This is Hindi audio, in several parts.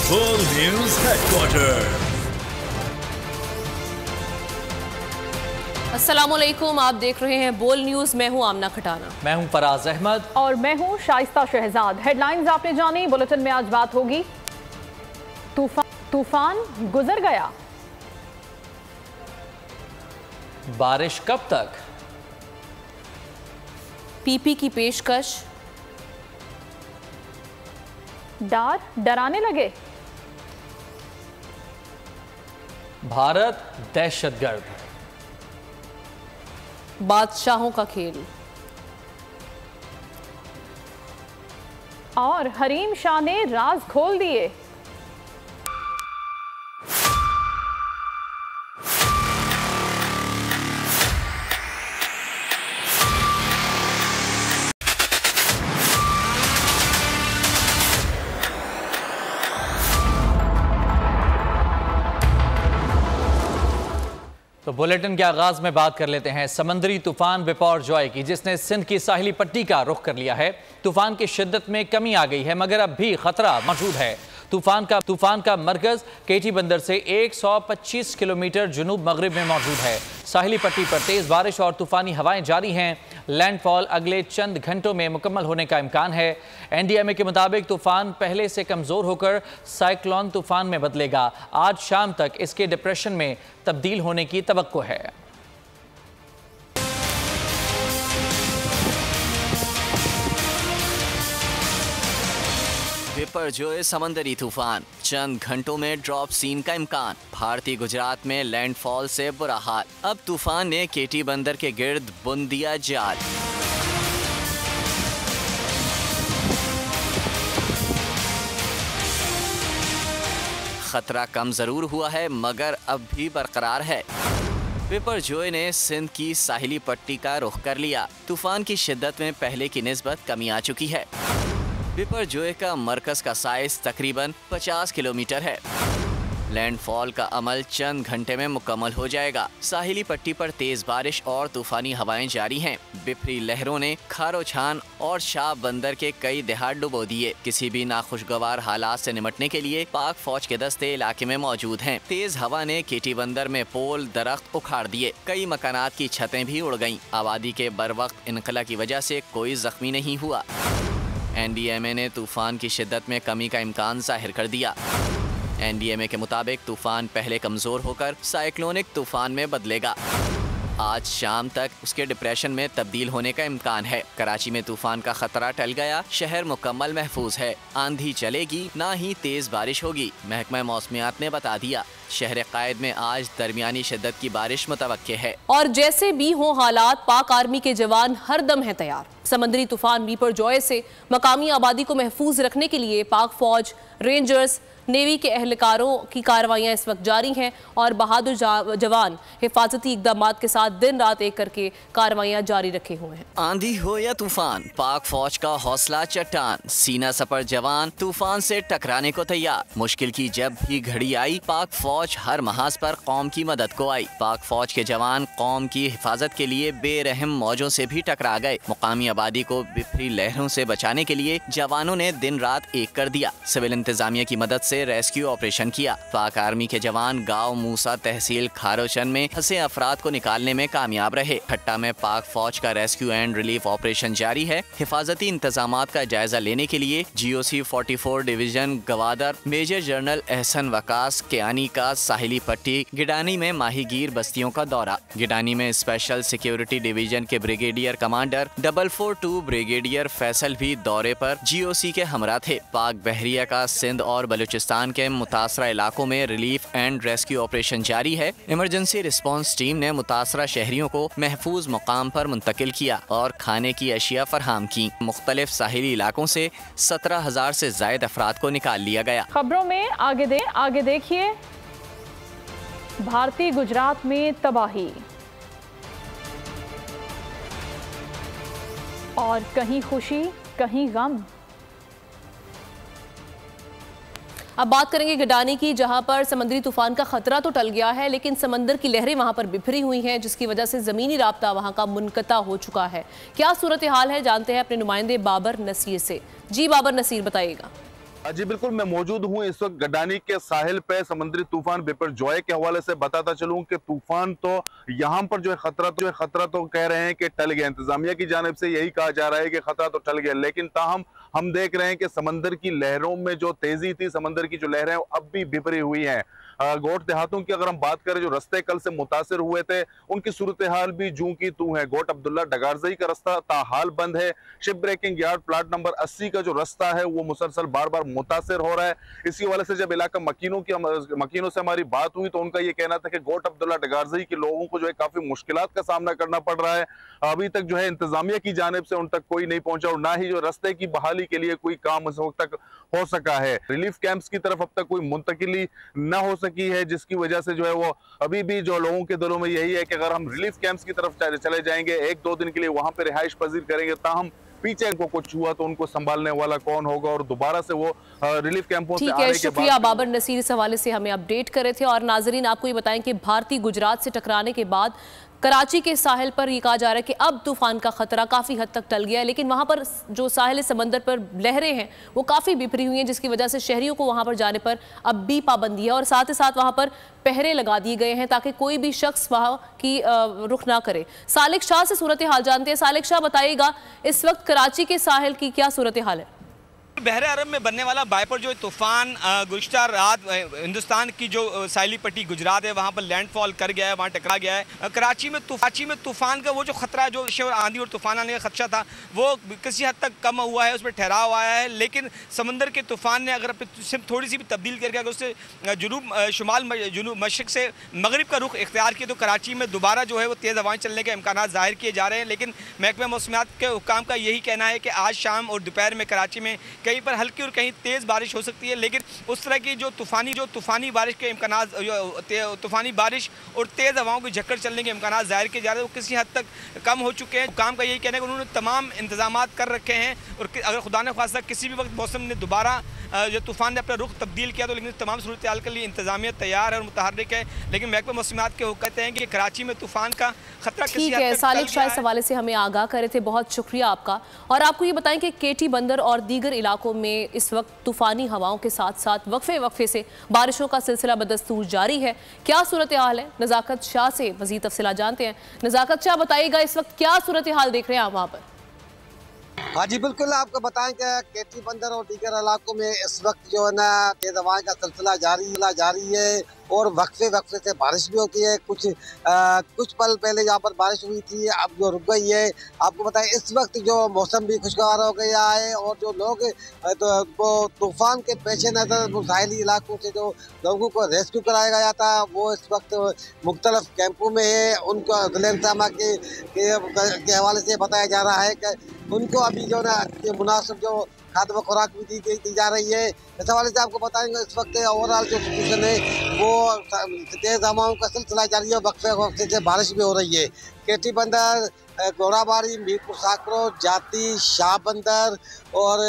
बोल न्यूज हेडक्वार्टर। अस्सलामुअलैकुम, आप देख रहे हैं बोल न्यूज। मैं हूं आमना खटाना। मैं हूं फराज अहमद और मैं हूं शाइस्ता शहजाद। हेडलाइंस आपने जानी, बुलेटिन में आज बात होगी। तूफान गुजर गया, बारिश कब तक, पीपी की पेशकश, डराने लगे, भारत दहशतगर्द, बादशाहों का खेल और हरीम शाह ने राज खोल दिए। तो बुलेटिन के आगाज में बात कर लेते हैं समंदरी तूफान बिपरजॉय की, जिसने सिंध की साहिली पट्टी का रुख कर लिया है। तूफान की शिद्दत में कमी आ गई है, मगर अब भी खतरा मौजूद है। तूफान का मरकज केटी बंदर से 125 किलोमीटर जुनूब मगरिब में मौजूद है। साहिली पट्टी पर तेज बारिश और तूफानी हवाएं जारी हैं। लैंडफॉल अगले चंद घंटों में मुकम्मल होने का इम्कान है। एनडीएमए के मुताबिक तूफान पहले से कमजोर होकर साइक्लोन तूफान में बदलेगा। आज शाम तक इसके डिप्रेशन में तब्दील होने की तवक्को है। बिपरजॉय समंदरी तूफान, चंद घंटों में ड्रॉप सीन का इम्कान। भारतीय गुजरात में लैंडफॉल से बुरा हाल। अब तूफान ने केटी बंदर के गिर्द बुन दिया जाल। खतरा कम जरूर हुआ है, मगर अब भी बरकरार है। बिपरजॉय ने सिंध की साहिली पट्टी का रुख कर लिया। तूफान की शिद्दत में पहले की निस्बत कमी आ चुकी है। बिपरजॉय का मरकज का साइज तकरीबन 50 किलोमीटर है। लैंडफॉल का अमल चंद घंटे में मुकम्मल हो जाएगा। साहिली पट्टी पर तेज बारिश और तूफानी हवाएं जारी हैं। बिफरी लहरों ने खारोछान और शाह बंदर के कई देहात डुबो दिए। किसी भी नाखुशगवार हालात से निपटने के लिए पाक फौज के दस्ते इलाके में मौजूद हैं। तेज हवा ने केटी बंदर में पोल दरख्त उखाड़ दिए। कई मकानात की छतें भी उड़ गईं। आबादी के बरवक्त इनकला की वजह से कोई जख्मी नहीं हुआ। एनडीएमए ने तूफान की शिद्दत में कमी का इम्कान जाहिर कर दिया। एनडीएमए के मुताबिक तूफान पहले कमजोर होकर साइक्लोनिक तूफान में बदलेगा। आज शाम तक उसके डिप्रेशन में तब्दील होने का इम्कान है। कराची में तूफान का खतरा टल गया। शहर मुकम्मल महफूज है। आंधी चलेगी, ना ही तेज बारिश होगी। महकमा मौसमियात ने बता दिया। शहर कायद में आज दरमियानी शिद्दत की बारिश मुतवक्के है। और जैसे भी हो हालात, पाक आर्मी के जवान हर दम है तैयार। समंदरी तूफान बिपरजॉय से मकामी आबादी को महफूज रखने के लिए पाक फौज, रेंजर्स, नेवी के एहलकारों की कार्रवाइयां इस वक्त जारी हैं और बहादुर जवान हिफाजती इकदाम के साथ दिन रात एक करके कार्रवाइयां जारी रखे हुए हैं। आंधी हो या तूफान, पाक फौज का हौसला चट्टान। सीना सपर जवान तूफान से टकराने को तैयार। मुश्किल की जब भी घड़ी आई, पाक फौज हर महाज पर कौम की मदद को आई। पाक फौज के जवान कौम की हिफाजत के लिए बेरहम मौजों से भी टकरा गए। मुकामी आबादी को बिफरी लहरों से बचाने के लिए जवानों ने दिन रात एक कर दिया। सिविल इंतजामिया की मदद से रेस्क्यू ऑपरेशन किया। पाक आर्मी के जवान गांव मूसा तहसील खारोचन में फंसे अफराद को निकालने में कामयाब रहे। ठट्टा में पाक फौज का रेस्क्यू एंड रिलीफ ऑपरेशन जारी है। हिफाजती इंतजामात का जायजा लेने के लिए GOC 44 division Gwadar major general Ehsan Waqas Kayani का साहिली पट्टी गिडानी में माहीगीर बस्तियों का दौरा। गिडानी में स्पेशल सिक्योरिटी डिवीजन के ब्रिगेडियर कमांडर 442 ब्रिगेडियर फैसल भी दौरे पर GOC के हमरा थे। पाक बहरिया का सिंध और बलूचिस्तान के मुतासरा इलाकों में रिलीफ एंड रेस्क्यू ऑपरेशन जारी है। इमरजेंसी रिस्पांस टीम ने मुतासरा शहरियों को महफूज मुकाम पर मुंतकिल किया और खाने की अशिया फरहम की। मुख्तलिफ साहिली इलाकों से 17,000 से ज्यादा अफराद को निकाल लिया गया। खबरों में आगे देखिए। भारतीय गुजरात में तबाही और कहीं खुशी कहीं गम। अब बात करेंगे गिडानी की, जहां पर समंदरी तूफान का खतरा तो टल गया है, लेकिन समंदर की लहरें वहां पर बिखरी हुई हैं, जिसकी वजह से ज़मीनी राब्ता वहां का मुनक़ता हो चुका है। क्या सूरत हाल है, जानते हैं अपने नुमाइंदे बाबर नसीर से। जी बाबर नसीर, बताइएगा। जी बिल्कुल, मैं मौजूद हूँ इस वक्त गडानी के साहिल पे समुद्री तूफान बिपरजॉय के हवाले से बताता चलूं कि तूफान तो यहाँ पर जो है खतरा तो कह रहे हैं कि टल गया। इंतजामिया की जानिब से यही कहा जा रहा है कि खतरा तो टल गया, लेकिन ताहम हम देख रहे हैं कि समंदर की लहरों में जो तेजी थी, समंदर की जो लहरें अब भी बिफरी हुई हैं। गोट देहातों की अगर हम बात करें, जो रास्ते कल से मुतासिर हुए थे उनकी सूरत हाल भी जूं की तू है। गोट अब्दुल्ला डगारजई का रास्ता ताहाल बंद है। Ship breaking yard plot number 80 का जो रास्ता है वो मुसलसल बार बार मुतासिर हो रहा है। इसी वाले से जब इलाका मकीनों से हमारी बात हुई तो उनका ये कहना था कि गोट अब्दुल्ला डगारजई के लोगों को जो है काफी मुश्किलात का सामना करना पड़ रहा है। अभी तक जो है इंतजामिया की जानिब से उन तक कोई नहीं पहुंचा और ना ही जो रास्ते की बहाली के लिए कोई काम इस वक्त तक हो सका है। रिलीफ कैंप्स की तरफ अब तक कोई मुंतकिली न हो सकी है, जिसकी वजह से जो है वो अभी भी जो लोगों के दिलों में यही है कि अगर हम रिलीफ कैंप्स की तरफ चले जाएंगे, 1-2 दिन के लिए वहां पे रिहाइश पजीर करेंगे, ताहम पीछे को कुछ हुआ तो उनको संभालने वाला कौन होगा और दोबारा से वो रिलीफ कैंपों से आने के बाद। शुक्रिया बाबर नसीर इस हवाले से हमें अपडेट कर रहे थे। और नाजरीन आपको ये बताएं कि भारतीय गुजरात से टकराने के बाद कराची के साहिल पर यह कहा जा रहा है कि अब तूफान का खतरा काफ़ी हद तक टल गया है, लेकिन वहाँ पर जो साहिल समंदर पर लहरें हैं वो काफ़ी बिफरी हुई हैं, जिसकी वजह से शहरियों को वहाँ पर जाने पर अब भी पाबंदी है और साथ ही साथ वहाँ पर पहरे लगा दिए गए हैं ताकि कोई भी शख्स वहाँ की रुख ना करे। सालिक शाह से सूरत हाल जानते हैं। सालिक शाह, बताइएगा इस वक्त कराची के साहिल की क्या सूरत हाल है? बहरे अरब में बनने वाला बिपरजॉय तूफान गुज़श्ता रात हिंदुस्तान की जो साहिली पट्टी गुजरात है वहाँ पर लैंडफॉल कर गया है, वहाँ टकरा गया है। कराची में तूफान का वो जो खतरा है, जो आंधी और तूफान आने का खदशा था, वो किसी हद तक कम हुआ है, उसमें ठहराव आया है। लेकिन समंदर के तूफान ने अगर सिर्फ थोड़ी सी भी तब्दील करके अगर उससे जुनूब मशरक़ से मगरिब का रुख इख्तियार किया तो कराची में दोबारा जो है वो तेज़ हवाएँ चलने के इम्कान ज़ाहिर किए जा रहे हैं। लेकिन महकमा मौसमियात के हुक्काम का यही कहना है कि आज शाम और दोपहर में कराची में कहीं पर हल्की और कहीं तेज़ बारिश हो सकती है, लेकिन उस तरह की जो तूफ़ानी बारिश के इम्कान, तूफ़ानी बारिश और तेज़ हवाओं की झक्कर चलने के इम्कान ज़ाहिर किए जा रहे हैं, वो किसी हद तक कम हो चुके हैं। काम का यही कहना है कि उन्होंने तमाम इंतजाम कर रखे हैं और अगर खुदा न ख्वास्ता किसी भी वक्त मौसम ने दोबारा जो तूफ़ान ने अपना रुख तब्दील किया तो लेकिन तमाम सूरत हाल के लिए इंतजामिया तैयार है और मुतहर्रिक है। लेकिन महकमा मौसमियात के कहते हैं कि कराची में तूफ़ान का खतरा किसी हद तक सालिक शाह इस हवाले से हमें आगाह करे थे, बहुत शुक्रिया आपका। और आपको ये बताएं कि केटी बंदर और दीगर इलाकों में इस वक्त तूफ़ानी हवाओं के साथ साथ वक्फे से बारिशों का सिलसिला बदस्तूर जारी है। क्या सूरत हाल है, नज़ाकत शाह से मज़ीद तफसीलात जानते हैं। नज़ाकत शाह, बताइएगा इस वक्त क्या सूरत हाल देख रहे हैं आप वहाँ पर? हाँ जी बिल्कुल, आपको बताएं कि केटी बंदर और दीगर इलाकों में इस वक्त जो है ना तेज़ हवाएं का सिलसिला जारी है और वक्फे से बारिश भी होती है। कुछ पल पहले यहाँ पर बारिश हुई थी, अब जो रुक गई है। आपको बताएं इस वक्त जो मौसम भी खुशगवार हो गया है और जो लोग वो तूफ़ान के पेश नज़र साहिली इलाकों से जो लोगों को रेस्क्यू कराया गया था वो इस वक्त मुख्तलिफ कैंपों में है। उनको ज़िला के हवाले से बताया जा रहा है कि उनको अभी जो ना मुनासिब जो खाद्य व खुराक भी दी जा रही है। इस हवाले से आपको बताएंगे इस वक्त ओवरऑल जो सिचुएशन है वो तेज़ हवाओं का सिलसिला जारी है, वक्फे से बारिश भी हो रही है। केटी बंदर, घोड़ाबाड़ी, मीरपुर साकरो, जाती, शाह बंदर और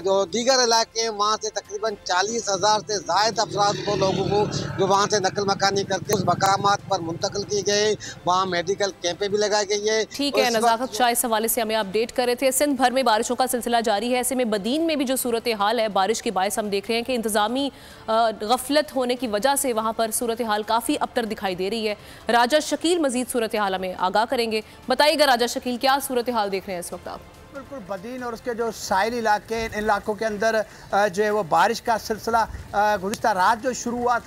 जो दीगर इलाके हैं वहाँ से तकरीबन 40,000 से ज़ायद अफराद को लोगों को जो वहाँ से नकल मकानी करके उस मकामात पर मुंतकिल किए गए। वहाँ मेडिकल कैंपें भी लगाई गई है। ठीक है, नज़ाकत शाह इस हवाले से हमें अपडेट कर रहे थे। सिंध भर में बारिशों का सिलसिला जारी है, ऐसे में बदीन में भी जो सूरत हाल है बारिश के बायस हम देख रहे हैं कि इंतजामी गफलत होने की वजह से वहाँ पर सूरत हाल काफ़ी अबतर दिखाई दे रही है। राजा शकील मजीद सूरत हाल हमें आगाह करेंगे। बताइएगा राजा शकील, क्या सूरत हाल देख रहे हैं इस वक्त आप? बिल्कुल, बदीन और उसके जो साहिल इलाके, इन इलाकों के अंदर जो है वो बारिश का सिलसिला गुज़िश्ता रात जो शुरू हुआ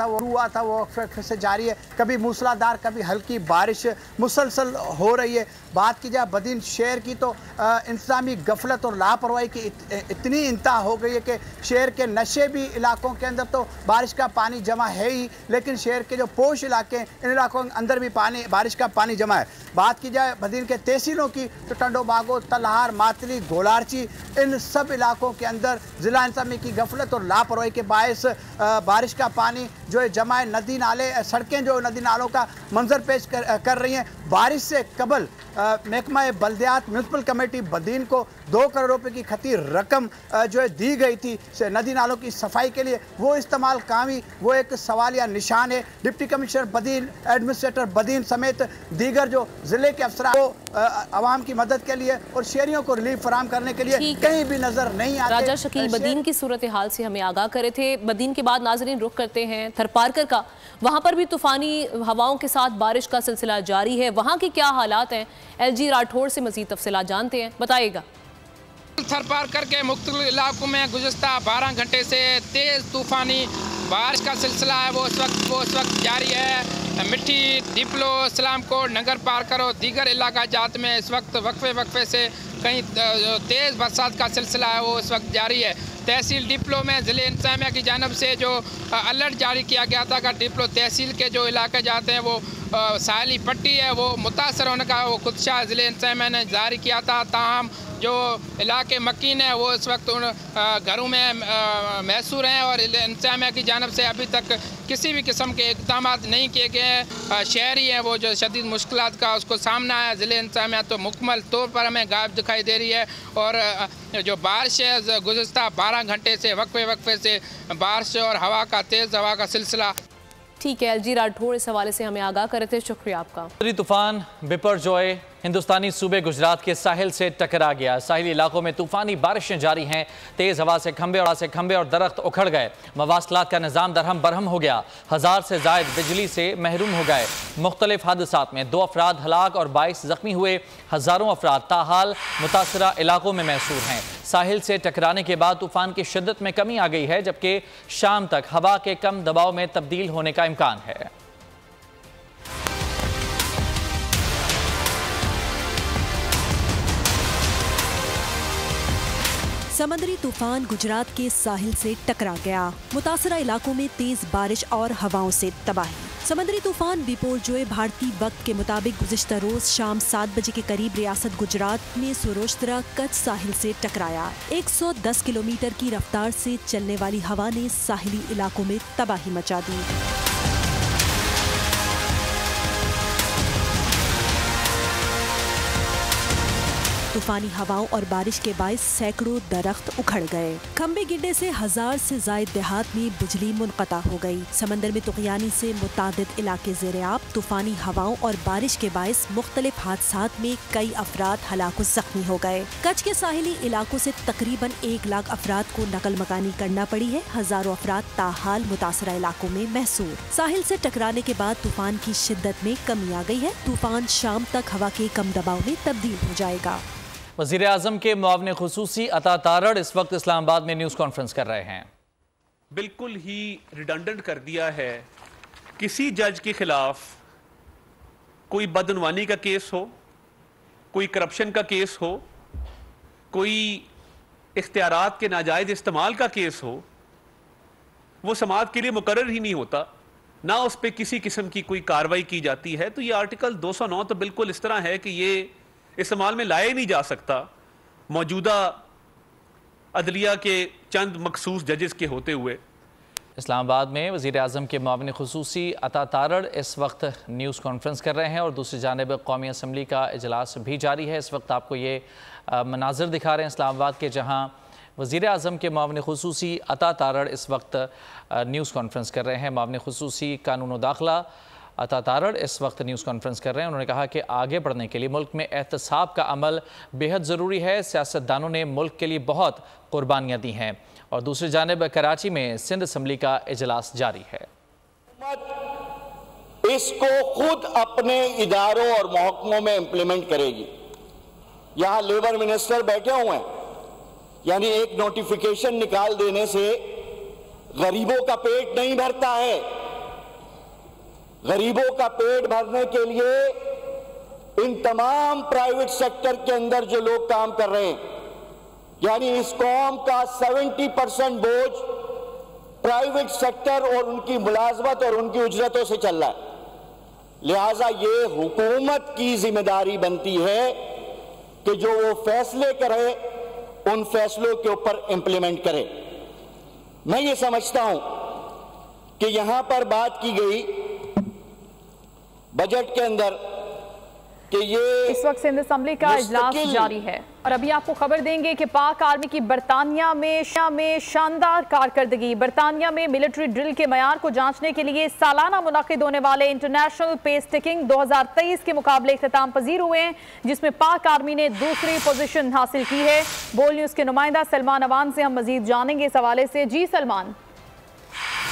था वो फिर से जारी है। कभी मूसलाधार कभी हल्की बारिश मुसलसल हो रही है। बात की जाए बदीन शहर की तो इंतजामी गफलत और लापरवाही की इतनी इंतहा हो गई है कि शहर के नशे भी इलाकों के अंदर तो बारिश का पानी जमा है ही, लेकिन शहर के जो पोश इलाके हैं इन इलाकों के अंदर भी बारिश का पानी जमा है। बात की जाए बदीन के तहसीलों की तो टंडो बागो, तलहार, मातली, गोलारची, इन सब इलाकों के अंदर ज़िला इंतजामी की गफलत और लापरवाही के बायस बारिश का पानी जो है जमा है। नदी नाले, सड़कें जो नदी नालों का मंजर पेश कर रही हैं। बारिश से कबल महकमा बल्दियात म्यूनसिपल कमेटी बदीन को 2 करोड़ रुपए की खती रकम जो है दी गई थी नदी नालों की सफाई के लिए, वो इस्तेमाल कामी वो एक सवालिया निशान है। Deputy commissioner Badin, administrator Badin समेत दीगर जो ज़िले के अफसरान को आवाम की मदद के लिए और शहरियों को रिलीफ फराहम करने के लिए कहीं भी नजर नहीं आते। राजा शकील बदीन की सूरत हाल से हमें आगाह करे थे। बदीन के बाद नाजरीन रुख करते हैं थरपारकर का। वहाँ पर भी तूफानी हवाओं के साथ बारिश का सिलसिला जारी है। वहाँ के क्या हालात हैं, LG राठौड़ से मजीद तफसीलात जानते हैं, बताइएगा। थरपारकर के मुख्तलिफ इलाकों में गुज़िश्ता 12 घंटे से तेज़ तूफ़ानी बारिश का सिलसिला है वो इस वक्त जारी है। मिट्टी, डिप्लो, इस्लामकोट, नगर पारकर और दीगर इलाका जात में इस वक्त वक्फे से कहीं तेज़ बरसात का सिलसिला है वो इस वक्त जारी है। तहसील डिप्लो में ज़िले इंतज़ामिया की जानब से जो अलर्ट जारी किया गया था कि डिप्लो तहसील के जो इलाके जाते हैं वो साहली पट्टी है वो मुतासर होने का वो खुदशा ज़िले इंतज़ामिया ने जारी किया था। ताहम जो इलाके मकीन है वो इस वक्त उन घरों में महसूर हैं और इंतज़ामिया की जानब से अभी तक किसी भी किस्म के इक़दाम नहीं किए गए हैं। शहरी हैं वो जो शदीद मुश्किलात का उसको सामना है। ज़िले इंतज़ामिया तो मुकम्मल तौर पर हमें गायब दिखाई दे रही है और जो बारिश है गुज़िश्ता 12 घंटे से वक्फे से बारिश और हवा का तेज़ हवा का सिलसिला। ठीक है, LG राठौड़ इस हवाले से हमें आगाह करे थे, शुक्रिया आपका। तूफान बिपरजॉय हिंदुस्तानी सूबे गुजरात के साहिल से टकरा गया। साहिली इलाकों में तूफानी बारिशें जारी हैं। तेज हवा से खंबे और दरख्त उखड़ गए। मवासलात का निज़ाम दरहम बरहम हो गया। 1000 से जायद बिजली से महरूम हो गए। मुख्तलिफ हादसात में 2 अफराद हलाक और 22 जख्मी हुए। हज़ारों अफराद ताहाल मुतासरा इलाकों में महसूर हैं। साहिल से टकराने के बाद तूफान की शिद्दत में कमी आ गई है, जबकि शाम तक हवा के कम दबाव में तब्दील होने का इम्कान है। समंदरी तूफान गुजरात के साहिल से टकरा गया। मुतासरा इलाकों में तेज बारिश और हवाओं से तबाही। समंदरी तूफान बिपरजॉय भारतीय वक्त के मुताबिक गुज़िश्ता रोज शाम 7 बजे के करीब रियासत गुजरात में सौराष्ट्र कच्छ साहिल से टकराया। 110 किलोमीटर की रफ्तार से चलने वाली हवा ने साहिली इलाकों में तबाही मचा दी। तूफानी हवाओं और बारिश के बायस सैकड़ों दरख्त उखड़ गए। खंबे गिरने से 1000 से जायद देहात में बिजली मुनक़ता हो गई। समंदर में तुग़यानी से मुतादिद इलाके ज़ेर-ए-आब। तूफानी हवाओं और बारिश के बायस मुख्तलिफ हादसात में कई अफराद हलाक व ज़ख्मी हो गए। कच्छ के साहिली इलाकों से तकरीबन 1 लाख अफराद को नकल मकानी करना पड़ी है। हजारों अफराद ताहाल मुतासरा इलाकों में महसूर। साहिल से टकराने के बाद तूफान की शिद्दत में कमी आ गई है। तूफान शाम तक हवा के कम दबाव में तब्दील हो जाएगा। वज़ीर आज़म के मुआविन खुसूसी अता तारड़ इस वक्त इस्लामाबाद में न्यूज़ कॉन्फ्रेंस कर रहे हैं। बिल्कुल ही रिडंडेंट कर दिया है। किसी जज के खिलाफ कोई बदनवानी का केस हो, कोई करप्शन का केस हो, कोई इख्तियारात के नाजायज इस्तेमाल का केस हो, वो समाअत के लिए मुकर्रर ही नहीं होता, ना उस पर किसी किस्म की कोई कार्रवाई की जाती है। तो ये आर्टिकल 209 तो बिल्कुल इस तरह है कि ये इस्तेमाल में लाया नहीं जा सकता मौजूदा अदलिया के चंद मखसूस जजेस के होते हुए। इस्लामाबाद में वज़ीर आज़म के मुआविन खुसूसी अता तारड़ इस वक्त न्यूज़ कॉन्फ्रेंस कर रहे हैं और दूसरी जानिब कौमी असम्बली का इजलास भी जारी है। इस वक्त आपको ये मनाज़र दिखा रहे हैं इस्लामाबाद के, जहाँ वज़ीर आज़म के मुआविन खुसूसी अता तारड़ इस वक्त न्यूज़ कॉन्फ्रेंस कर रहे हैं। मुआविन खुसूसी कानून व दाखिला अता तारड़ इस वक्त न्यूज़ कॉन्फ्रेंस कर रहे हैं। उन्होंने कहा कि आगे बढ़ने के लिए मुल्क में एहतसाब का अमल बेहद ज़रूरी है। सियासतदानों ने मुल्क के लिए बहुत कुर्बानियाँ दी हैं। और दूसरी जानिब कराची में सिंध असम्बली का इजलास जारी है। इसको खुद अपने इदारों और महकमों में इम्प्लीमेंट करेगी। यहाँ लेबर मिनिस्टर बैठे हुए हैं, यानी एक नोटिफिकेशन निकाल देने से गरीबों का पेट नहीं भरता है। गरीबों का पेट भरने के लिए इन तमाम प्राइवेट सेक्टर के अंदर जो लोग काम कर रहे हैं, यानी इस कौम का 70% बोझ प्राइवेट सेक्टर और उनकी मुलाजमत और उनकी उजरतों से चल रहा है। लिहाजा ये हुकूमत की जिम्मेदारी बनती है कि जो वो फैसले करे उन फैसलों के ऊपर इंप्लीमेंट करे। मैं ये समझता हूं कि यहां पर बात की गई बजट के अंदर कि ये इस वक्त सिंध असम्बली का इजलास जारी है। और अभी आपको खबर देंगे कि पाक आर्मी की बरतानिया में शानदार कारकर्दगी। बरतानिया में मिलिट्री ड्रिल के मयार को जांचने के लिए सालाना मुनक्किद होने वाले इंटरनेशनल पेस टेकिंग 2023 के मुकाबले इख्तिताम पजीर हुए हैं, जिसमें पाक आर्मी ने दूसरी पोजीशन हासिल की है। बोल न्यूज के नुमाइंदा सलमान अवान से हम मजीद जानेंगे इस हवाले से। जी सलमान।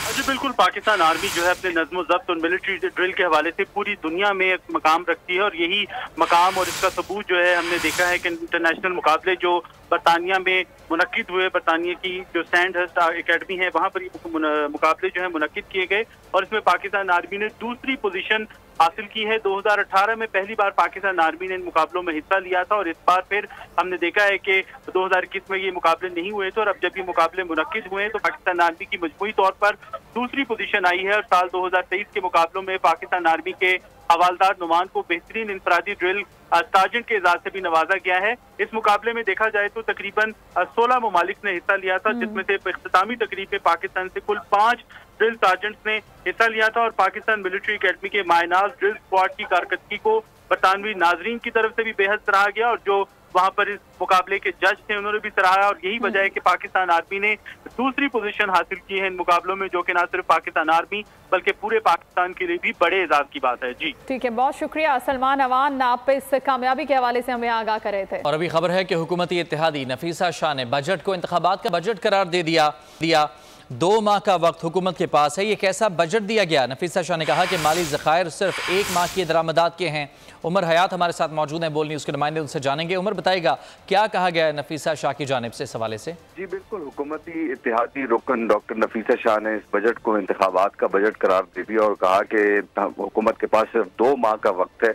जी बिल्कुल, पाकिस्तान आर्मी जो है अपने नज़्म ज़ब्त और मिलिट्री ड्रिल के हवाले से पूरी दुनिया में एक मकाम रखती है और यही मकाम और इसका सबूत जो है हमने देखा है कि इंटरनेशनल मुकाबले जो बरतानिया में मुनक्किद हुए, बरतानिया की जो सैंडहर्स्ट एकेडमी है वहाँ पर मुकाबले जो है मुनक्किद किए गए और इसमें पाकिस्तान आर्मी ने दूसरी पोजीशन हासिल की है। 2018 में पहली बार पाकिस्तान आर्मी ने इन मुकाबलों में हिस्सा लिया था और इस बार फिर हमने देखा है कि 2021 में ये मुकाबले नहीं हुए थे और अब जब ये मुकाबले मुनक्किद हुए हैं तो पाकिस्तान आर्मी की मजमूई तौर पर दूसरी पोजीशन आई है और साल 2023 के मुकाबलों में पाकिस्तान आर्मी के हवालदार नुमान को बेहतरीन इंफरादी ड्रिल सार्जेंट के एजाज से भी नवाजा गया है। इस मुकाबले में देखा जाए तो तकरीबन 16 ममालिक ने हिस्सा लिया था, जिसमें से इख्तितामी तकरीब में पाकिस्तान से कुल 5 ड्रिल सार्जेंट्स ने हिस्सा लिया था और पाकिस्तान मिलिट्री एकेडमी के मायनाज ड्रिल स्क्वाड की कारकर्दगी को बरतानवी नाजरीन की तरफ से भी बेहद सराहा गया और जो वहां पर इस मुकाबले के जज थे उन्होंने भी सराहा और यही वजह है कि पाकिस्तान आर्मी ने दूसरी पोजीशन हासिल की है इन मुकाबलों में, जो कि न सिर्फ पाकिस्तान आर्मी बल्कि पूरे पाकिस्तान के लिए भी बड़े एजाज की बात है। जी ठीक है, बहुत शुक्रिया सलमान अवान, आप इस कामयाबी के हवाले से हमें आगाह कर रहे थे। और अभी खबर है कि हुकूमती इत्तेहादी नफीसा शाह ने बजट को इंतखाबात का बजट करार दे दिया। 2 माह का वक्त हुकूमत के पास है, ये कैसा बजट दिया गया? नफीसा शाह ने कहा कि माली ज़खायर सिर्फ 1 माह की दरामदात के हैं। उमर हयात हमारे साथ मौजूद हैं, बोल न्यूज़ के नुमाइंदे, उनसे जानेंगे। उमर बताएगा क्या कहा गया है नफीसा शाह की जानिब से इस हवाले से? जी बिल्कुल, हुकूमती इत्तेहादी रुकन डॉक्टर नफीसा शाह ने इस बजट को इंतखाबात का बजट करार दे दिया और कहा कि हुकूमत के पास सिर्फ 2 माह का वक्त है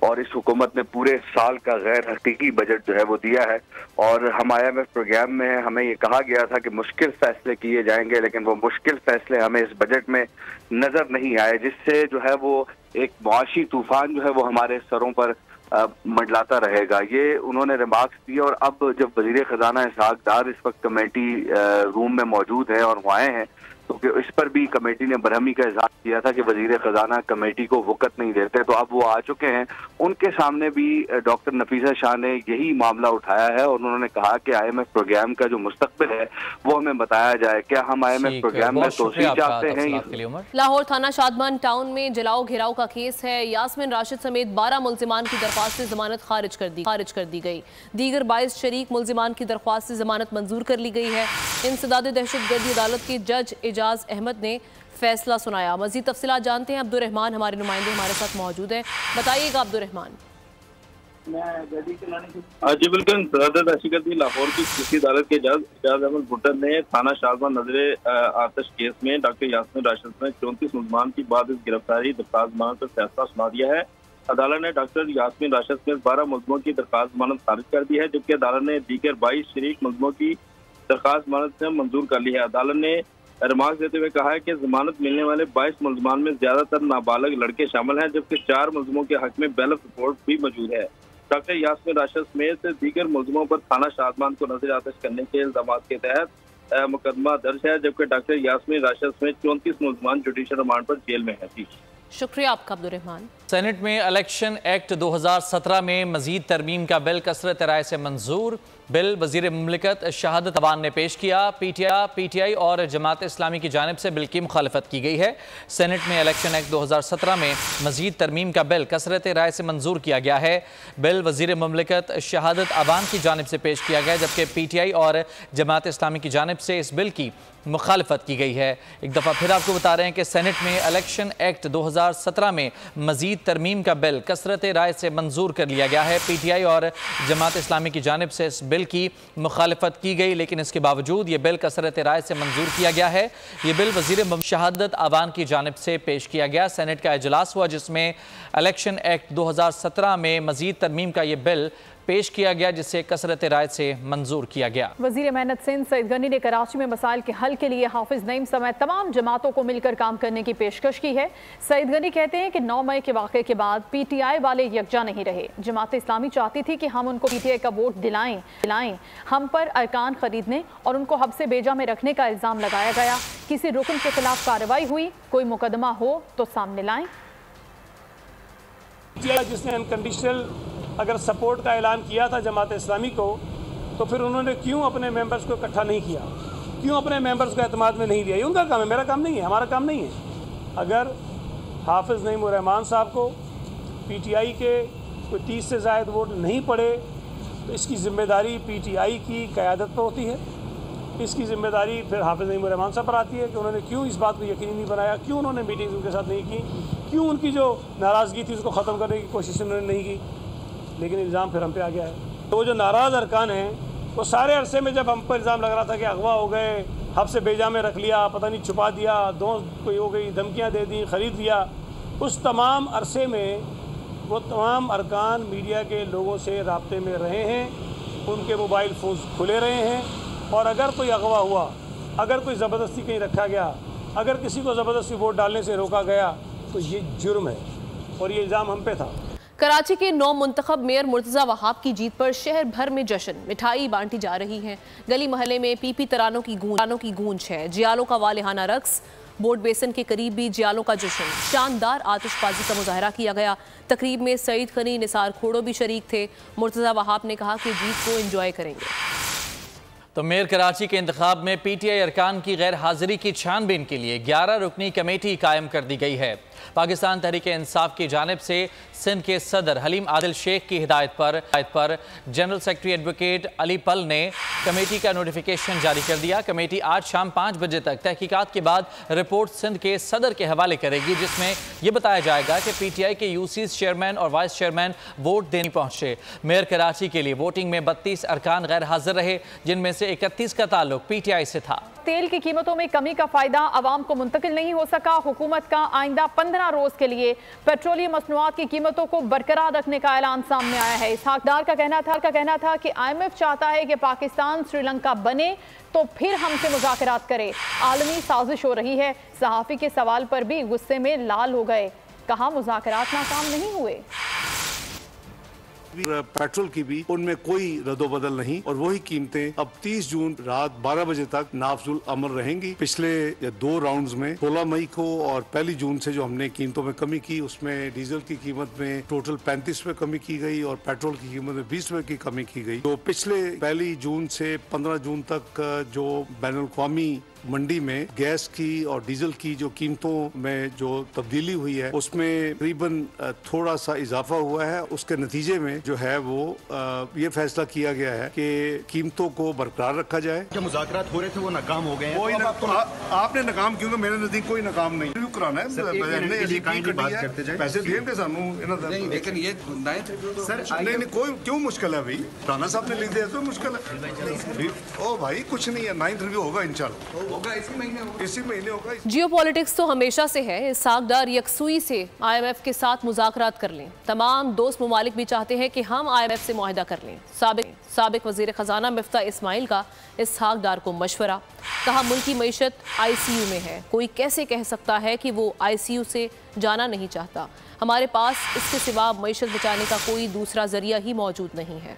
और इस हुकूमत ने पूरे साल का गैर हकीकी बजट जो है वो दिया है। और हम IMF प्रोग्राम में हमें ये कहा गया था कि मुश्किल फैसले किए जाएंगे, लेकिन वो मुश्किल फैसले हमें इस बजट में नजर नहीं आए, जिससे जो है वो एक मुआशी तूफान जो है वो हमारे सरों पर मंडलाता रहेगा। ये उन्होंने रिमार्क्स दिए और अब जब वजीर खजाना इसहाक डार इस वक्त कमेटी रूम में मौजूद है और वो आए हैं तो इस पर भी कमेटी ने बरहमी का इजहार किया था कि वजीर खजाना कमेटी को वक़्त नहीं देते, तो अब वो आ चुके हैं। उनके सामने भी डॉक्टर नफीसा शाह ने यही मामला उठाया है और उन्होंने कहा कि IMF प्रोग्राम का जो मुस्तकबिल है वो हमें बताया जाए। क्या हम IMF प्रोग्राम में तोसी चाहते हैं? लाहौर थाना शादमान टाउन में जलाओ घेराव का केस है। यास्मिन राशिद समेत 12 मुल्जिमान की दरख्वास्त से जमानत खारिज कर दी गई। दीगर 22 शरीक मुल्जिमान की दरख्वास्त से जमानत मंजूर कर ली गई है। इंसदाद दहशतगर्दी अदालत के जज एजाज अहमद ने फैसला सुनाया। मजीद तफसीलात जानते हैं, अब्दुर्रहमान हमारे नुमाइंदे हमारे साथ मौजूद हैं। बताइएगा अब्दुर्रहमान। जी बिल्कुल, दहशतगर्दी लाहौर की खसूसी अदालत के जज एजाज अहमद भुट्टर ने थाना शादमान नजर आतिश केस में डॉक्टर यास्मिन राशिद में 34 मुल्जिमान की बाद इस गिरफ्तारी दरख्वास्त जमानत पर फैसला सुना दिया है। अदालत ने डॉक्टर यास्मिन राशिद में 12 मुल्जिमों की दरख्वास्त जमानत खारिज कर दी है, जबकि अदालत ने दीगर 22 शरीक मुल्जिमों की दरख्वास्त जमानत से मंजूर कर ली है। अदालत ने रिमार्क देते हुए कहा है कि जमानत मिलने वाले 22 मुल्जिमान में ज्यादातर नाबालग लड़के शामिल हैं, जबकि 4 मुल्जिमों के हक में बैलेंस रिपोर्ट भी मौजूद है। डॉक्टर यास्मिन राशिद समेत दीगर मुल्जिमों पर थाना शादमान को नजर आतिश करने के इल्जाम के तहत मुकदमा दर्ज है, जबकि डॉक्टर यास्मिन राशिद समेत 34 मुल्जिमान जुडिशल रिमांड पर जेल में है। शुक्रिया आपका अब्दुर्रहमान। सेनेट में इलेक्शन एक्ट 2017 में मजीद तरमीम का बिल कसरत राय से मंजूर। बिल वजीर मुमलिकत शहादत अवान ने पेश किया। PTI और जमात इस्लामी की जानिब से बिल की मुखालफत की गई है। सेनेट में इलेक्शन एक्ट 2017 में मजीद तरमीम का बिल कसरत राय से मंजूर किया गया है। बिल वजीर मुमलिकत शहादत अवान की जानिब से पेश किया गया, जबकि PTI और जमात इस्लामी की जानिब से इस बिल की मुखालफत की गई है। एक दफ़ा फिर आपको बता रहे हैं कि सेनेट में इलेक्शन एक्ट 2017 में मजीद तरमीम का बिल कसरत राय से मंजूर कर लिया गया है। PTI और जमात इस्लामी की जानिब से इस बिल की मुखालफत की गई, लेकिन इसके बावजूद ये बिल कसरत राय से मंजूर किया गया है। ये बिल वजीर शहादत अवान की जानिब से पेश किया गया। सेनेट का इजलास हुआ जिसमें इलेक्शन एक्ट 2017 में मजीद तरमीम का ये बिल पेश किया गया, जिसे कसरत राय से मंजूर किया गया। वजीर मेहनत सिंध सईद गनी ने कराची में मसाइल के हल के लिए हाफिज नईम समेत तमाम जमातों को मिलकर काम करने की पेशकश की है। सईद गनी कहते हैं कि 9 मई के वाक़े के बाद PTI वाले यकजा नहीं रहे। जमात इस्लामी चाहती थी कि हम उनको PTI का वोट दिलाएं। हम पर अरकान खरीदने और उनको हब्से बेजा में रखने का इल्ज़ाम लगाया गया। किसी रुकन के खिलाफ कार्रवाई हुई, कोई मुकदमा हो तो सामने लाएं। जिसने अनकंडीशनल अगर सपोर्ट का ऐलान किया था जमात इस्लामी को, तो फिर उन्होंने क्यों अपने मेंबर्स को इकट्ठा नहीं किया, क्यों अपने मेंबर्स को एतमाद में नहीं लिया? ये उनका काम है, मेरा काम नहीं है, हमारा काम नहीं है। अगर हाफिज़ नईम रहमान साहब को पीटीआई के कोई 30 से ज़ायद वोट नहीं पड़े तो इसकी ज़िम्मेदारी पीटीआई की क़यादत पर होती है। इसकी ज़िम्मेदारी फिर हाफिज़ नईम रहमान साहब पर आती है कि उन्होंने क्यों इस बात को यकीनी नहीं बनाया, क्यों उन्होंने मीटिंग्स उनके साथ नहीं की, क्यों उनकी जो नाराज़गी थी उसको ख़त्म करने की कोशिश उन्होंने नहीं की। लेकिन इल्ज़ाम फिर हम पे आ गया है। तो जो नाराज़ अरकान हैं वो सारे अरसे में जब हम पर इल्ज़ाम लग रहा था कि अगवा हो गए, हब से बेजा में रख लिया, पता नहीं छुपा दिया, दोस्त कोई हो गई, धमकियाँ दे दी, ख़रीद लिया, उस तमाम अरसे में वो तमाम अरकान मीडिया के लोगों से राब्ते में रहे हैं, उनके मोबाइल फ़ोन खुले रहे हैं। और अगर कोई अगवा हुआ, अगर कोई ज़बरदस्ती कहीं रखा गया, अगर किसी को ज़बरदस्ती वोट डालने से रोका गया तो ये जुर्म है और ये इल्ज़ाम हम पे था। कराची के नौ मुंतखब मेयर मुर्तज़ा वहाब की जीत पर शहर भर में जश्न, मिठाई बांटी जा रही है। गली महल्ले में पीपी तरानों की गूंज है। जियालों का वालिहाना रक्स, बोट बेसन के करीब भी जियालों का जश्न, शानदार आतिशबाजी का मुजाहरा किया गया। तकरीब में सईद खनी, निसार खोड़ो भी शरीक थे। मुर्तज़ा वहाब ने कहा कि जीत को एंजॉय करेंगे। तो मेयर कराची के इंतखाब में पीटीआई अरकान की गैर हाजिरी की छानबीन के लिए 11 रुकनी कमेटी कायम कर दी गई है। पाकिस्तान तहरीक इंसाफ की जानिब से सिंध के सदर हलीम आदिल शेख की हिदायत पर जनरल सेक्रेटरी एडवोकेट अली पल ने कमेटी का नोटिफिकेशन जारी कर दिया। कमेटी आज शाम 5 बजे तक तहकीकात के बाद रिपोर्ट सिंध के सदर के हवाले करेगी, जिसमें यह बताया जाएगा कि पीटीआई के यूसीज चेयरमैन और वाइस चेयरमैन वोट देने पहुंचे। मेयर कराची के लिए वोटिंग में 32 अरकान गैर हाजिर रहे, जिनमें से 31 का ताल्लुक पीटीआई से था। तेल की कीमतों में कमी का फायदा आवाम को मुंतकिल नहीं हो सका। हुकूमत का आइंदा 15 रोज के लिए पेट्रोलियम मसनूआत की कीमतों को बरकरार रखने का ऐलान सामने आया है। इसहाक डार का कहना था कि IMF चाहता है कि पाकिस्तान श्रीलंका बने तो फिर हमसे मुज़ाकरात करे। आलमी साजिश हो रही है। सहाफ़ी के सवाल पर भी गुस्से में लाल हो गए, कहा मुज़ाकरात नाकाम नहीं हुए। पेट्रोल की भी उनमें कोई रद्दोबदल नहीं और वही कीमतें अब 30 जून रात 12 बजे तक नाफजुल अमल रहेंगी। पिछले 2 राउंड्स में 16 मई को और 1 जून से जो हमने कीमतों में कमी की, उसमें डीजल की कीमत में टोटल 35 रुपए कमी की गई और पेट्रोल की कीमत में 20 रुपए की कमी की गई। तो पिछले 1 जून से 15 जून तक जो बैनुल-अक़वामी मंडी में गैस की और डीजल की जो कीमतों में जो तब्दीली हुई है, उसमें तकरीबन थोड़ा सा इजाफा हुआ है। उसके नतीजे में जो है वो ये फैसला किया गया है कि कीमतों को बरकरार रखा जाए। जो मुज़ाकरात हो रहे थे वो नाकाम हो गए हैं। आपने नाकाम क्यों? मेरे नजदीक कोई नाकाम नहीं। रिव्यू कराना है, पैसे देंगे सानू, लेकिन ये नहीं कोई क्यों मुश्किल है भाई? राना साहब ने लिख दिया तो मुश्किल है। ओ भाई कुछ नहीं है, 9th रिव्यू होगा इंशाल्लाह। इसी महीने होगा। जियोपॉलिटिक्स तो हमेशा से है। इसहाक डार यकसुई से IMF के साथ मुज़ाकरात कर लें। तमाम दोस्त ममालिक भी चाहते हैं कि हम IMF से मुआहिदा कर लें। साबिक वज़ीर ख़जाना मिफ्ता इस्माइल का इसहाक डार को मशवरा, कहा मुल्क की मईशत ICU में है, कोई कैसे कह सकता है कि वो ICU से जाना नहीं चाहता। हमारे पास इसके सिवा मईशत बचाने का कोई दूसरा जरिया ही मौजूद नहीं है।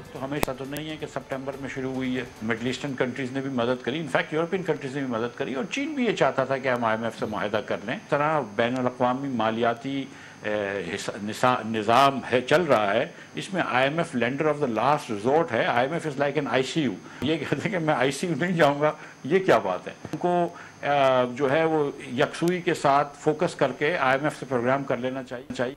तो हमेशा तो नहीं है कि सितंबर में शुरू हुई है। मिडल ईस्टर्न कंट्रीज़ ने भी मदद करी, इनफैक्ट यूरोपियन कंट्रीज़ ने भी मदद करी और चीन भी ये चाहता था कि हम IMF से मुआहिदा कर लें। इस तरह बैनुल-अक़वामी मालियाती निज़ाम है चल रहा है, इसमें IMF lender of the last resort है। IMF is like an ICU। ये कहते हैं कि मैं ICU नहीं जाऊँगा, ये क्या बात है? उनको जो है वो यकसुई के साथ फोकस करके IMF से प्रोग्राम कर लेना चाहिए।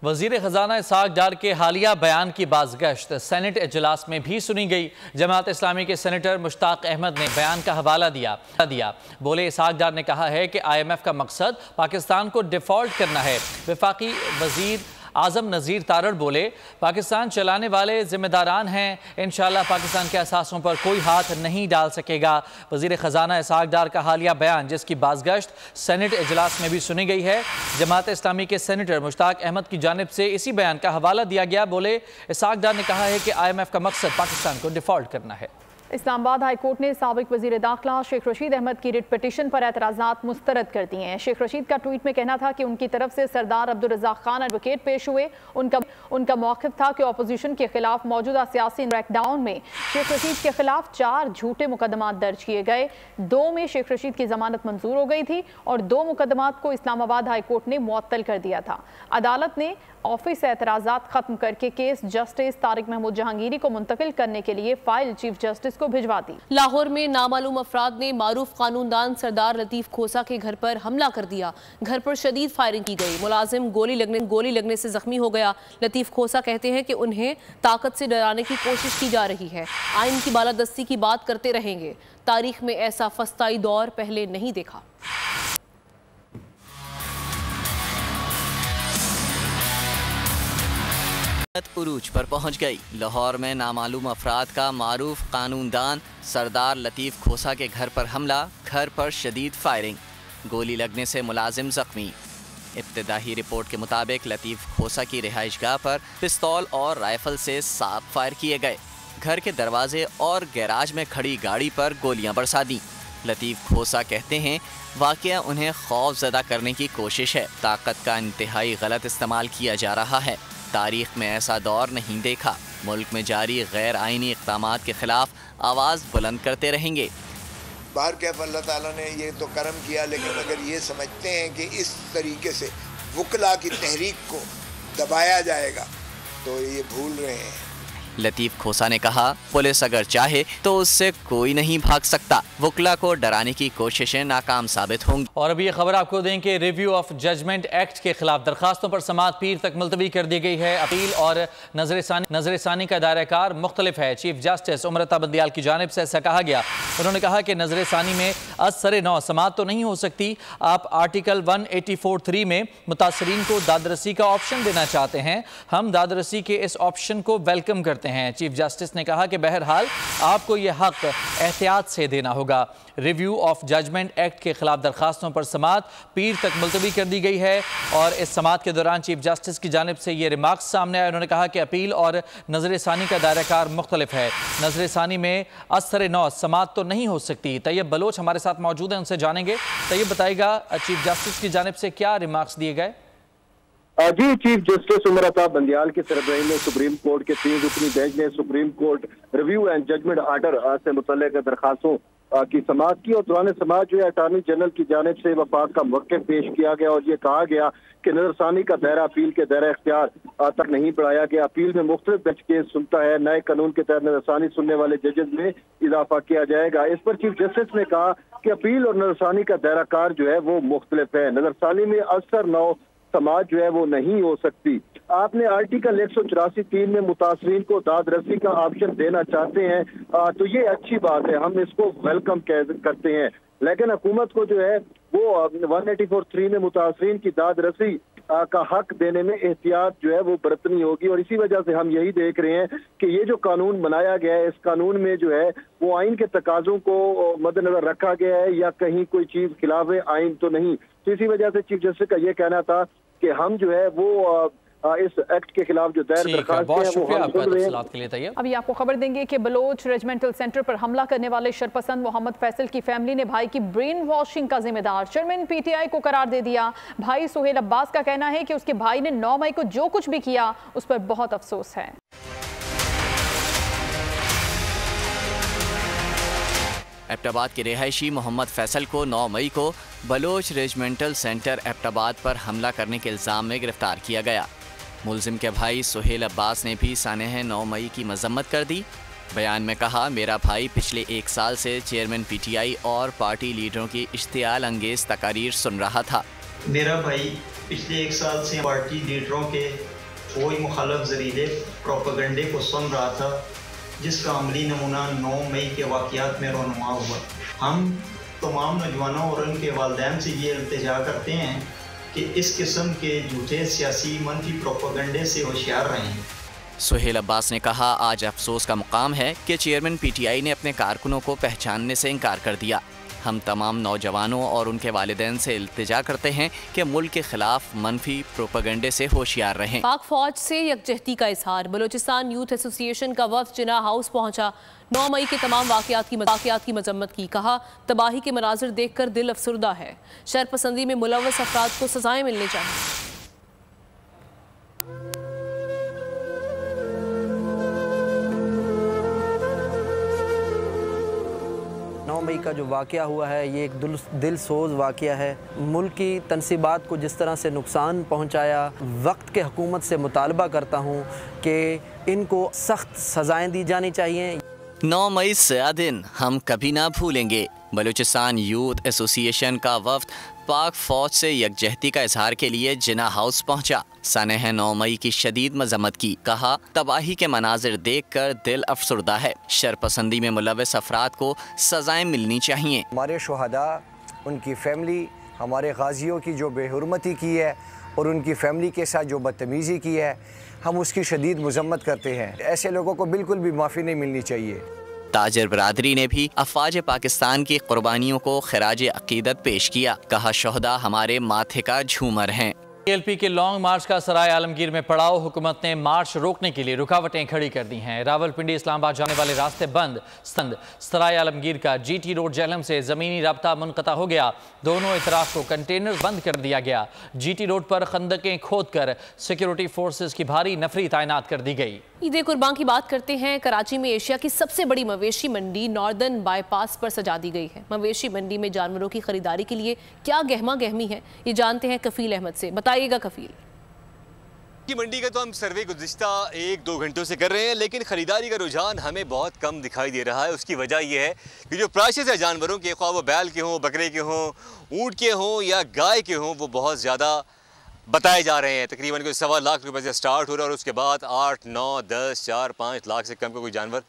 वज़ीर ख़जाना इसहाक डार के हालिया बयान की बाज़गश्त सेनेट इजलास में भी सुनी गई। जमात इस्लामी के सेनेटर मुश्ताक अहमद ने बयान का हवाला दिया। बोले इसहाक डार ने कहा है कि IMF का मकसद पाकिस्तान को डिफ़ॉल्ट करना है। वफाकी वज़ीर आज़म नज़ीर तारड़ बोले पाकिस्तान चलाने वाले ज़िम्मेदारान हैं, इंशाअल्लाह पाकिस्तान के असासों पर कोई हाथ नहीं डाल सकेगा। वज़ीर ख़जाना इसहाक डार का हालिया बयान, जिसकी बाज़गश्त सेनेट इजलास में भी सुनी गई है, जमात इस्लामी के सेनेटर मुश्ताक अहमद की जानिब से इसी बयान का हवाला दिया गया। बोले इसहाक डार ने कहा है कि IMF का मकसद पाकिस्तान को डिफ़ॉल्ट करना है। इस्लामाबाद हाई कोर्ट ने साबिक वजीर दाखिला शेख रशीद अहमद की रिट पिटीशन पर एतराज़ात मुस्तरद कर दिए हैं। शेख रशीद का ट्वीट में कहना था कि उनकी तरफ से सरदार अब्दुल रज़ाक खान एडवोकेट पेश हुए। उनका मौक़िफ़ था कि अपोजिशन के खिलाफ मौजूदा सियासी क्रैकडाउन में शेख रशीद के खिलाफ 4 झूठे मुकदमात दर्ज किए गए। 2 में शेख रशीद की जमानत मंजूर हो गई थी और 2 मुकदमात को इस्लामाबाद हाई कोर्ट ने मुअत्तल कर दिया था। अदालत ने ऑफिस से एतराज़ात खत्म करके केस जस्टिस तारिक महमूद जहांगीरी को मुंतकिल करने के लिए फाइल चीफ जस्टिस को भिजवा दी। लाहौर में नामालूम अफराद ने मारूफ कानूनदान सरदार लतीफ खोसा के घर पर हमला कर दिया। घर पर शदीद फायरिंग की गई। मुलाजिम गोली लगने से जख्मी हो गया। लतीफ खोसा कहते हैं कि उन्हें ताकत से डराने की कोशिश की जा रही है। आइन की बालादस्ती की बात करते रहेंगे। तारीख में ऐसा फस्ताई दौर पहले नहीं देखा। उरूज पर पहुंच गई। लाहौर में नामालूम अफराद का मारूफ कानूनदान सरदार लतीफ खोसा के घर पर हमला, घर पर शदीद फायरिंग, गोली लगने से मुलाजिम जख्मी। इब्तिदाई रिपोर्ट के मुताबिक लतीफ खोसा की रिहाइशगाह पर पिस्तौल और राइफल से 7 फायर किए गए। घर के दरवाजे और गैराज में खड़ी गाड़ी पर गोलियां बरसा दी। लतीफ खोसा कहते हैं वाकया उन्हें खौफजदा करने की कोशिश है। ताकत का इंतहाई गलत इस्तेमाल किया जा रहा है। तारीख में ऐसा दौर नहीं देखा। मुल्क में जारी गैर आइनी इक़दामात के खिलाफ आवाज़ बुलंद करते रहेंगे। बाहर के अल्लाह ताला ने ये तो करम किया, लेकिन अगर ये समझते हैं कि इस तरीके से वकला की तहरीक को दबाया जाएगा तो ये भूल रहे हैं। लतीफ खोसा ने कहा पुलिस अगर चाहे तो उससे कोई नहीं भाग सकता। वकला को डराने की कोशिशें नाकाम साबित होंगी। और अभी ये खबर आपको दें कि रिव्यू ऑफ जजमेंट एक्ट के खिलाफ दरखास्तों पर समाअत पीर तक मुलतवी कर दी गई है। अपील और नजरसानी का दायराकार मुख्तलिफ है। चीफ जस्टिस उमरता बंदियाल की जानिब से ऐसा कहा गया। उन्होंने कहा कि नजरसानी में असर नौ समाअत तो नहीं हो सकती। आप आर्टिकल 184(3) में मुतासरीन को दादरसी का ऑप्शन देना चाहते हैं। हम दादरसी के इस ऑप्शन को वेलकम करते हैं। चीफ जस्टिस ने कहा कि बहरहाल आपको यह हक एहतियात से देना होगा। रिव्यू ऑफ जजमेंट एक्ट के खिलाफ दरखास्तों पर समाअत पीर तक मुलतवी कर दी गई है और इस समाअत के दौरान चीफ जस्टिस की जानिब से ये रिमार्क्स सामने आए। उन्होंने कहा कि अपील और नजरसानी का दायराकार मुख्तलिफ है। नजरसानी में असर नौ समाअत तो नहीं हो सकती। तैयब बलोच हमारे साथ मौजूद हैं, उनसे जानेंगे। तैयब बताइएगा चीफ जस्टिस की जानिब से क्या रिमार्क्स दिए गए? जी, चीफ जस्टिस उमरता बंदियाल की सरबराही में सुप्रीम कोर्ट के 3 रुकनी बेंच ने supreme court review and judgment order से मुतल्लिक दरखास्तों की समाअत की और दौरान समाअत जो है अटॉर्नी जनरल की जानिब से वफात का मौक़िफ़ पेश किया गया और ये कहा गया कि नजरसानी का दायरा अपील के दायरा इख्तियार तक नहीं बढ़ाया गया। अपील में मुख्तलिफ बेंच केस सुनता है। नए कानून के तहत नजरसानी सुनने वाले जजेस में इजाफा किया जाएगा। इस पर चीफ जस्टिस ने कहा कि अपील और नजरसानी का दायराकार जो है वो मुख्तलिफ है। नजरसानी में असर नौ समाज जो है वो नहीं हो सकती। आपने आर्टिकल 184(3) में मुतासरीन को दादरसी का ऑप्शन देना चाहते हैं तो ये अच्छी बात है, हम इसको वेलकम करते हैं। लेकिन हुकूमत को जो है वो 184(3) में मुतासरीन की दादरसी का हक देने में एहतियात जो है वो बरतनी होगी और इसी वजह से हम यही देख रहे हैं कि ये जो कानून बनाया गया है, इस कानून में जो है वो आइन के तकाजों को मद्देनजर रखा गया है या कहीं कोई चीज खिलाफ आइन तो नहीं। तो इसी वजह से चीफ जस्टिस का ये कहना था कि हम जो है वो इस एक्ट के खिलाफ जो दायर दरखास्त है वो हम सुन रहे हैं। अभी आपको खबर देंगे कि बलोच रेजिमेंटल सेंटर पर हमला करने वाले शरपसंद मोहम्मद फैसल की फैमिली ने भाई की ब्रेन वॉशिंग का जिम्मेदार चेयरमैन पीटीआई को करार दे दिया। भाई सुहेल अब्बास का कहना है कि उसके भाई ने 9 मई को जो कुछ भी किया उस पर बहुत अफसोस है। एबटाबाद के रिहायशी मोहम्मद फैसल को 9 मई को बलोच रेजिमेंटल सेंटर एबटाबाद पर हमला करने के इल्ज़ाम में गिरफ्तार किया गया। मुलजिम के भाई सुहेल अब्बास ने भी सानह 9 मई की मजम्मत कर दी। बयान में कहा, मेरा भाई पिछले 1 साल से चेयरमैन पीटीआई और पार्टी लीडरों की इश्तियाल अंगेज तकारीर सुन रहा था। मेरा भाई पिछले 1 साल से पार्टी लीडरों के कोई मुखालफ जरीले प्रोपेगेंडे को सुन रहा था, जिसका अमली नमूना 9 मई के वाक़यात में रोनुमा हुआ। हम तमाम नौजवानों और उनके वालिदैन से ये इल्तिजा करते हैं कि इस किस्म के झूठे सियासी मनफी प्रोपेगेंडे से होशियार रहें। सुहेल अब्बास ने कहा, आज अफसोस का मुकाम है कि चेयरमैन पीटीआई ने अपने कारकुनों को पहचानने से इनकार कर दिया। हम तमाम नौजवानों और उनके वालिदैन से इल्तिजा करते हैं कि मुल्क के खिलाफ मनफी प्रोपेगेंडे से होशियार रहें। पाक फौज से यकजहती का इजहार। बलूचिस्तान यूथ एसोसिएशन का वफ्द जिन्ना हाउस पहुंचा। 9 मई के तमाम वाक़यात की मजम्मत की। कहा तबाही के मनाजिर देख कर दिल अफसुर्दा है। शरपसंदी में मुलव्वस अफराद को सजाएं मिलनी चाहिए। 9 मई का जो वाक़या हुआ है ये एक दिल सोज़ वाक़या है। मुल्क की तनसीबात को जिस तरह से नुकसान पहुँचाया, वक्त के हुकूमत से मुतालबा करता हूँ कि इनको सख्त सज़ाएँ दी जानी चाहिए। 9 मई से दिन हम कभी ना भूलेंगे। बलूचिस्तान यूथ एसोसिएशन का वफ्द पाक फौज से यकजहती का इजहार के लिए जिन्ना हाउस पहुंचा। सानह 9 मई की शदीद मजम्मत की। कहा तबाही के मनाजिर देख कर दिल अफसुर्दा है। शरपसंदी में मुलव्वस अफराद को सजाएं मिलनी चाहिए। हमारे शुहदा, उनकी फैमिली, हमारे गाजियों की जो बेहुरमती की है और उनकी फैमिली के साथ जो बदतमीज़ी की है, हम उसकी शदीद मजम्मत करते हैं। ऐसे लोगों को बिल्कुल भी माफ़ी नहीं मिलनी चाहिए। ताजर बरादरी ने भी अफवाज पाकिस्तान की कुर्बानियों को खिराज अकीदत पेश किया। कहा शोहदा हमारे माथे का झूमर हैं। PLP के लॉन्ग मार्च का सराय आलमगीर में पड़ाव। हुकूमत ने मार्च रोकने के लिए रुकावटें खड़ी कर दी हैं। रावलपिंडी इस्लामाबाद जाने वाले रास्ते बंद। सराय आलमगीर का GT रोड जेहलम से ज़मीनी रब्ता मुनक़ता हो गया। दोनों इतराफ को कंटेनर बंद कर दिया गया। GT रोड पर खंदकें खोदकर सिक्योरिटी फोर्सेस की भारी नफरी तैनात कर दी गई। ईद कुर्बान की बात करते हैं। कराची में एशिया की सबसे बड़ी मवेशी मंडी नॉर्दर्न बाईपास पर सजा दी गई है। मवेशी मंडी में जानवरों की खरीदारी के लिए क्या गहमा गहमी है, ये जानते हैं कफील अहमद से। बताइएगा कफील। की मंडी का तो हम सर्वे गुज़िश्ता 1-2 घंटों से कर रहे हैं, लेकिन ख़रीदारी का रुझान हमें बहुत कम दिखाई दे रहा है। उसकी वजह यह है कि जो प्राइसेस है जानवरों के, ख्वाह वो बैल के हों, बकरे के हों, ऊँट के हों या गाय के हों, वो बहुत ज़्यादा बताए जा रहे हैं। तकरीबन कोई 1.25 लाख रुपए से स्टार्ट हो रहा है और उसके बाद 8, 9, 10, 4, 5 लाख से कम का कोई जानवर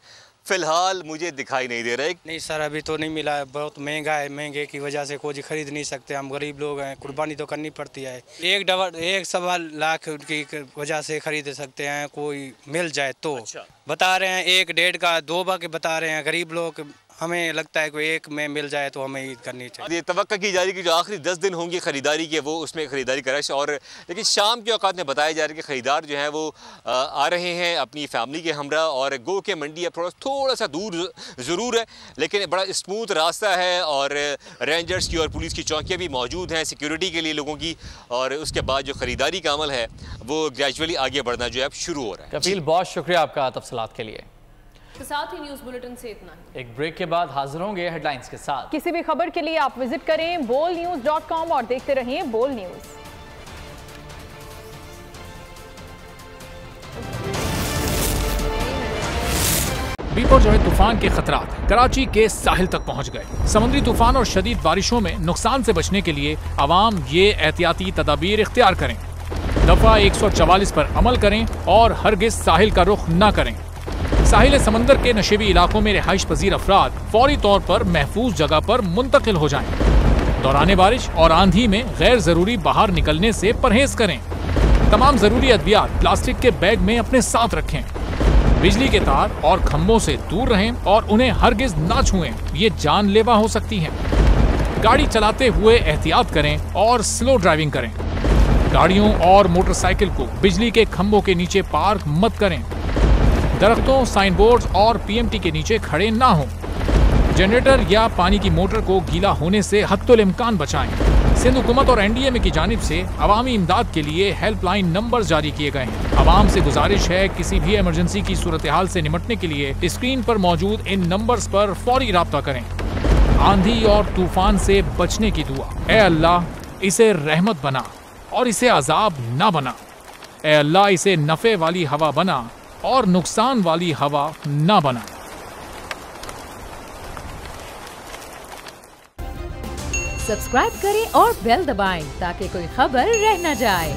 फ़िलहाल मुझे दिखाई नहीं दे रहा है। नहीं सर, अभी तो नहीं मिला है। बहुत महंगा है, महंगे की वजह से कोई खरीद नहीं सकते। हम गरीब लोग हैं, कुर्बानी तो करनी पड़ती है। 1.25 लाख की वजह से खरीद सकते हैं, कोई मिल जाए तो। अच्छा। बता रहे हैं 1-1.5 का 2 के बता रहे हैं गरीब लोग। हमें लगता है कोई एक में मिल जाए तो हमें ईद करनी चाहिए। ये तवक्का की जा रही है कि जो आखिरी 10 दिन होंगे खरीदारी के, वो उसमें खरीदारी का रश। और लेकिन शाम के औकात में बताया जा रहा है कि खरीदार जो है वो आ रहे हैं अपनी फैमिली के हमरा। और गो के मंडी अब थोड़ा सा दूर ज़रूर है, लेकिन बड़ा स्मूथ रास्ता है और रेंजर्स की और पुलिस की चौकियाँ भी मौजूद हैं सिक्योरिटी के लिए लोगों की। और उसके बाद जो खरीदारी का अमल है वो ग्रेजुअली आगे बढ़ना जो है अब शुरू हो रहा है। कपिल, बहुत शुक्रिया आपका तफसीलात के लिए। तो साथ ही न्यूज़ बुलेटिन से इतना ही। एक ब्रेक के बाद हाजिर होंगे हेडलाइंस के साथ। किसी भी खबर के लिए आप विजिट करें bolnews.com और देखते रहिए बोल न्यूज़। बिपरजॉय तूफान के खतरात कराची के साहिल तक पहुंच गए। समुद्री तूफान और शदीद बारिशों में नुकसान से बचने के लिए आवाम ये एहतियाती तदाबीर इख्तियार करें। दफा 144 पर अमल करें और हरगिज साहिल का रुख न करें। साहिल समंदर के नशेबी इलाकों में रिहाइश पजीर अफराद फौरी तौर पर महफूज जगह पर मुंतकिल हो जाएं। दौरान बारिश और आंधी में गैर जरूरी बाहर निकलने से परहेज करें। तमाम जरूरी अद्वियात प्लास्टिक के बैग में अपने साथ रखें। बिजली के तार और खंभों से दूर रहें और उन्हें हरगिज ना छुएं, ये जानलेवा हो सकती हैं। गाड़ी चलाते हुए एहतियात करें और स्लो ड्राइविंग करें। गाड़ियों और मोटरसाइकिल को बिजली के खंभों के नीचे पार्क मत करें। दरख्तों, साइन बोर्ड और PMT के नीचे खड़े ना हों। जनरेटर या पानी की मोटर को गीला होने से हत्तुल इम्कान बचाएं। सिंध हुकूमत और NDMA की जानिब से अवामी इमदाद के लिए हेल्पलाइन नंबर जारी किए गए हैं। आवाम से गुजारिश है किसी भी इमरजेंसी की सूरत हाल से निपटने के लिए स्क्रीन पर मौजूद इन नंबर्स पर फौरी राब्ता करें। आंधी और तूफान से बचने की दुआ। ए अल्लाह, इसे रहमत बना और इसे अजाब ना बना। ए अल्लाह, इसे नफे वाली हवा बना और नुकसान वाली हवा ना बना। सब्सक्राइब करें और बेल दबाएं ताकि कोई खबर रह न जाए।